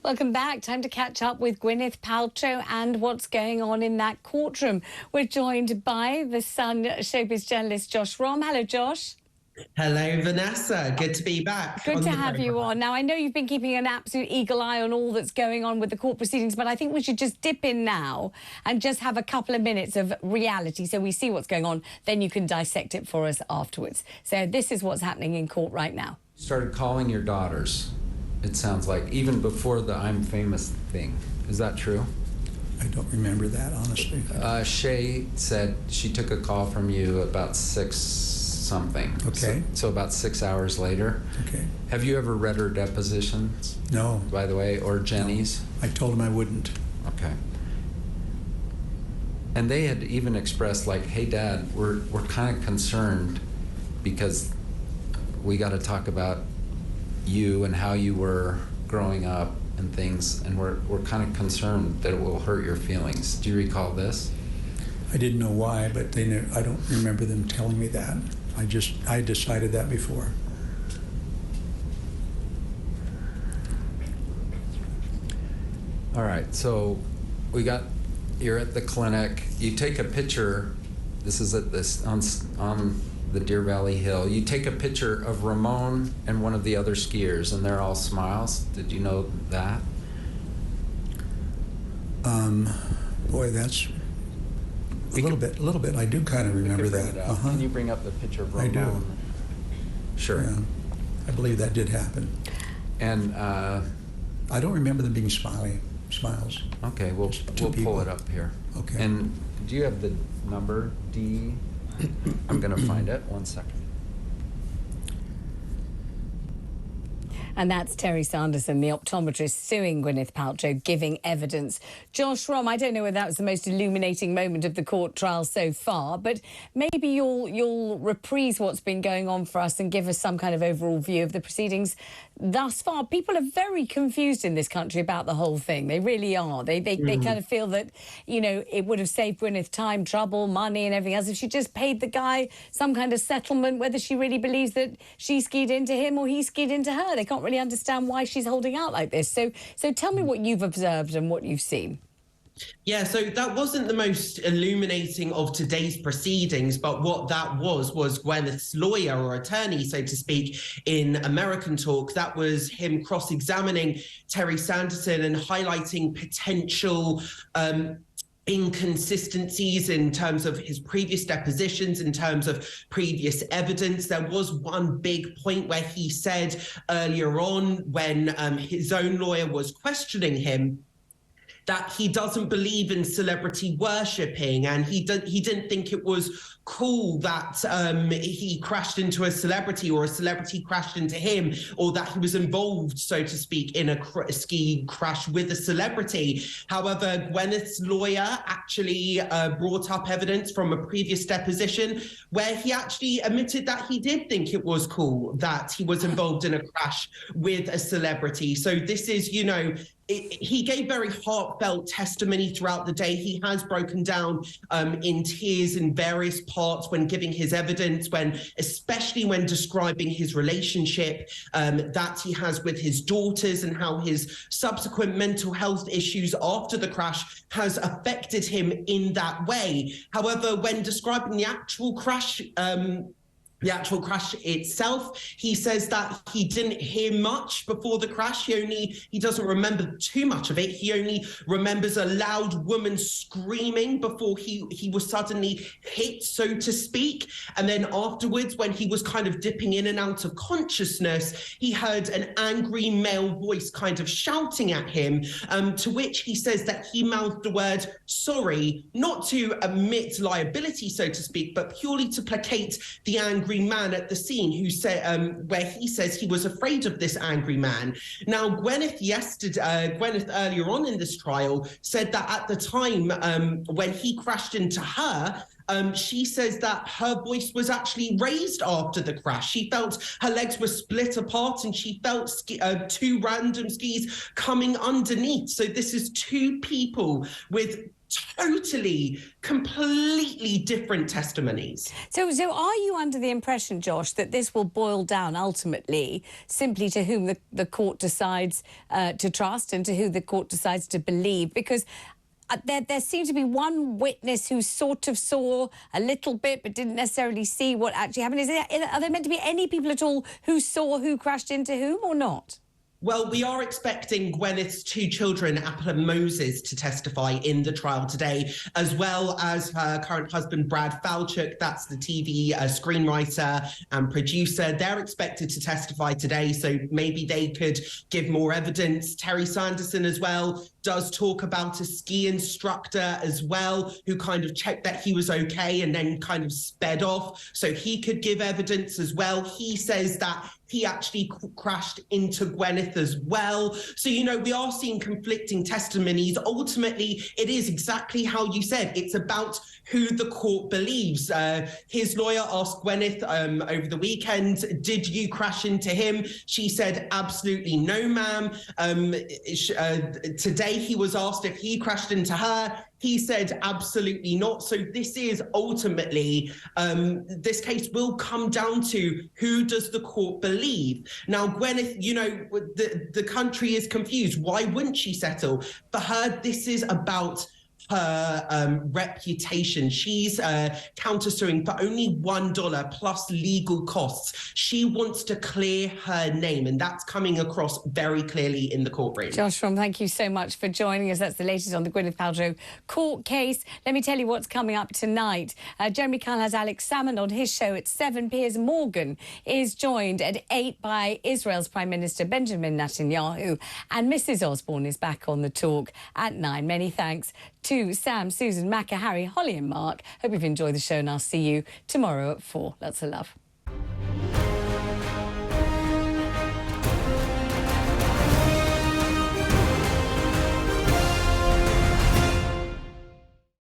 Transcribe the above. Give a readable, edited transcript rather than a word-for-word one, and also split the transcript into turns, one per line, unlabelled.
Welcome back. Time to catch up with Gwyneth Paltrow and what's going on in that courtroom. We're joined by the Sun showbiz journalist Josh Rom. Hello, Josh.
Hello, Vanessa. Good to be back.
Good to have you on. Now, I know you've been keeping an absolute eagle eye on all that's going on with the court proceedings, but I think we should just dip in now and just have a couple of minutes of reality so we see what's going on. Then you can dissect it for us afterwards. So this is what's happening in court right now.
You started calling your daughters, it sounds like, even before the I'm famous thing. Is that true?
I don't remember that, honestly.
Shay said she took a call from you about 6-something.
Okay.
So about 6 hours later.
Okay.
Have you ever read her depositions?
No.
By the way, or Jenny's?
No. I told him I wouldn't.
Okay. And they had even expressed like, hey, Dad, we're kind of concerned because we got to talk about you and how you were growing up and things, and we're kind of concerned that it will hurt your feelings. Do you recall this?
I didn't know why, but I don't remember them telling me that. I decided that before.
All right, so you're at the clinic. You take a picture. This is at this on the Deer Valley Hill. You take a picture of Ramon and one of the other skiers, and they're all smiles. Did you know that?
Boy, that's a little bit. I do kind of remember that.
Can you bring up the picture of Ramon?
I do.
Sure.
Yeah. I believe that did happen.
And
I don't remember them being smiles.
Okay, we'll pull it up here.
Okay.
And do you have the number, D? I'm going to find it. 1 second.
And that's Terry Sanderson, the optometrist, suing Gwyneth Paltrow, giving evidence. Josh Rom, I don't know whether that was the most illuminating moment of the court trial so far, but maybe you'll reprise what's been going on for us and give us some kind of overall view of the proceedings thus far. People are very confused in this country about the whole thing. They really are. They kind of feel that, you know, it would have saved Gwyneth time, trouble, money and everything else if she just paid the guy some kind of settlement, whether she really believes that she skied into him or he skied into her. They can't really understand why she's holding out like this. So tell me what you've observed and what you've seen.
Yeah, so that wasn't the most illuminating of today's proceedings, but what that was Gwyneth's lawyer or attorney, so to speak, in American talk. That was him cross-examining Terry Sanderson and highlighting potential inconsistencies in terms of his previous depositions, in terms of previous evidence. There was one big point where he said earlier on when his own lawyer was questioning him that he doesn't believe in celebrity worshipping, and he didn't think it was cool that he crashed into a celebrity or a celebrity crashed into him, or that he was involved, so to speak, in a ski crash with a celebrity. However, Gwyneth's lawyer actually brought up evidence from a previous deposition where he actually admitted that he did think it was cool that he was involved in a crash with a celebrity. So this is, you know, he gave very heartfelt testimony throughout the day. He has broken down in tears in various parts when giving his evidence, especially when describing his relationship that he has with his daughters and how his subsequent mental health issues after the crash has affected him in that way. However, when describing the actual crash itself, he says that he didn't hear much before the crash. He doesn't remember too much of it. He only remembers a loud woman screaming before he was suddenly hit, so to speak. And then afterwards, when he was kind of dipping in and out of consciousness, he heard an angry male voice kind of shouting at him, to which he says that he mouthed the word sorry, not to admit liability, so to speak, but purely to placate the angry man at the scene, who said where he says he was afraid of this angry man. Now, Gwyneth earlier on in this trial said that at the time when he crashed into her, she says that her voice was actually raised after the crash. She felt her legs were split apart and she felt two random skis coming underneath. So this is two people with totally, completely different testimonies.
So are you under the impression, Josh, that this will boil down ultimately simply to whom the court decides to trust and to who the court decides to believe? Because there seemed to be one witness who sort of saw a little bit but didn't necessarily see what actually happened. Are there meant to be any people at all who saw who crashed into whom or not?
Well, we are expecting Gwyneth's two children, Apple and Moses, to testify in the trial today, as well as her current husband, Brad Falchuk. That's the TV screenwriter and producer. They're expected to testify today, so maybe they could give more evidence. Terry Sanderson as well does talk about a ski instructor as well, who kind of checked that he was okay and then kind of sped off. So he could give evidence as well. He says that he actually crashed into Gwyneth as well. So, you know, we are seeing conflicting testimonies. Ultimately, it is exactly how you said. It's about who the court believes. His lawyer asked Gwyneth over the weekend, did you crash into him? She said, absolutely no, ma'am. Today, he was asked if he crashed into her. He said absolutely not. So this is ultimately, this case will come down to who does the court believe. Now, Gwyneth, you know, the country is confused. Why wouldn't she settle? For her, this is about her reputation. She's countersuing for only $1 plus legal costs. She wants to clear her name, and that's coming across very clearly in the courtroom.
Josh Rom, thank you so much for joining us. That's the latest on the Gwyneth Paltrow court case. Let me tell you what's coming up tonight. Jeremy Kyle has Alex Salmond on his show at 7. Piers Morgan is joined at 8 by Israel's Prime Minister Benjamin Netanyahu, and Mrs. Osborne is back on the talk at 9. Many thanks to Sam, Susan, Macca, Harry, Holly and Mark. Hope you've enjoyed the show, and I'll see you tomorrow at 4. Lots of love.